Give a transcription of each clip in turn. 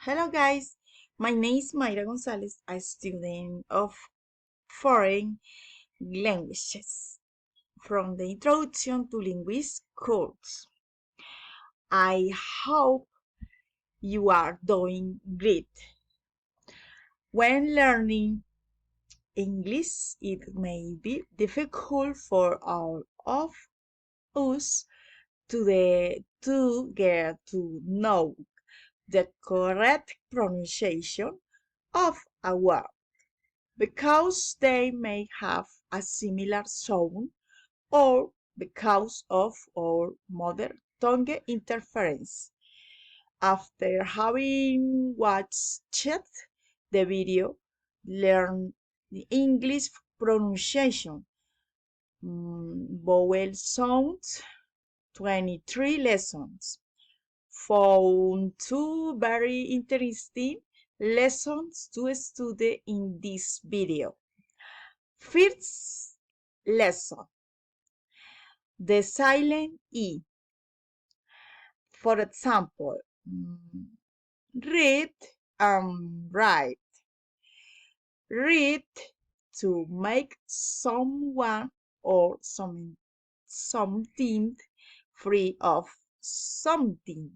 Hello guys, my name is Mayra Gonzalez, a student of foreign languages from the Introduction to Linguistics course. I hope you are doing great. When learning English, it may be difficult for all of us to get to know the correct pronunciation of a word, because they may have a similar sound or because of our mother tongue interference. After having watched the video, learn the English pronunciation, vowel sounds, 23 lessons. Found two very interesting lessons to study in this video. First lesson, the silent E. For example, read and write. Read to make someone or something free of something.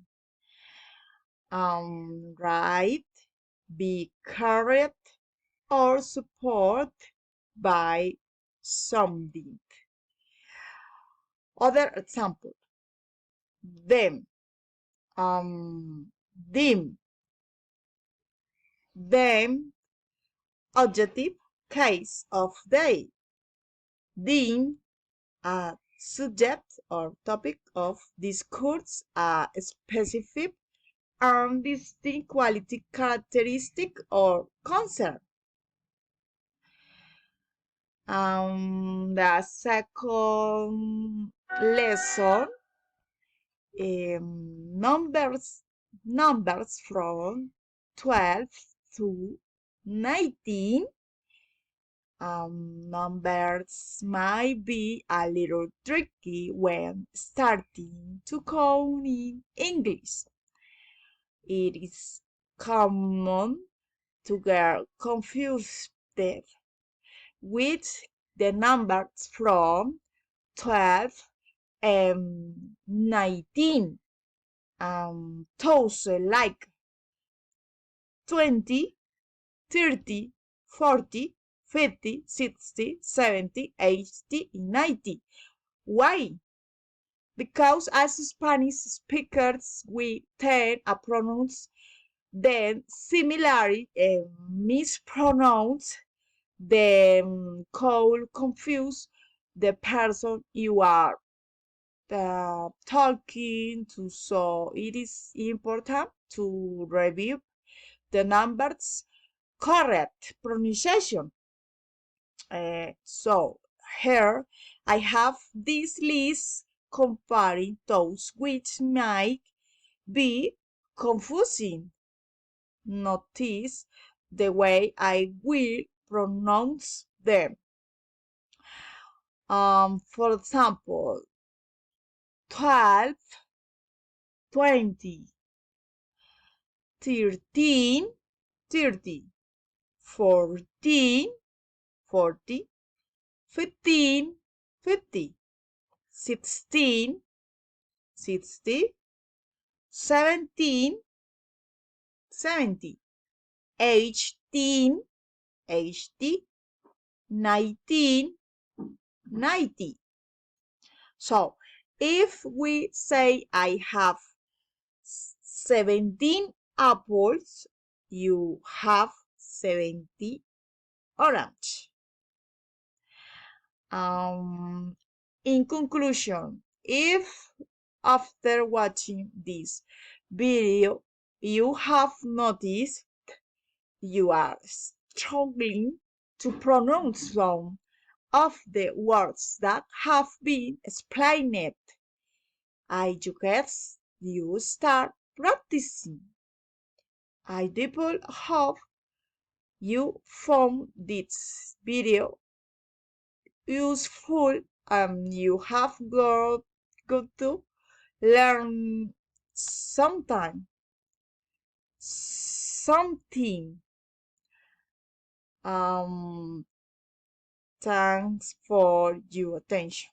Write, be carried or support by something. Other example, them, dim, them, adjective, case of they, dim, a subject or topic of discourse, a specific and distinct quality, characteristic, or concern. The second lesson, numbers from 12 to 19. Numbers might be a little tricky when starting to count in English. It is common to get confused with the numbers from 12 and 19. Those like 20, 30, 40, 50, 60, 70, 80, 90. Why? Because as Spanish speakers, we tend to pronounce them similarly and mispronounce them, could confuse the person you are talking to. So it is important to review the numbers correct pronunciation. So here I have this list comparing those which might be confusing. Notice the way I will pronounce them. For example, 12, 20, 13, 30, 14, 40, 15, 50, 16, 60, 17, 70, 18, 80, 19, 90. So if we say I have 17 apples, you have 70 orange. In conclusion, if after watching this video you have noticed you are struggling to pronounce some of the words that have been explained, I suggest you start practicing. I deeply hope you found this video useful and you have got to learn sometime. something. Um, Thanks for your attention.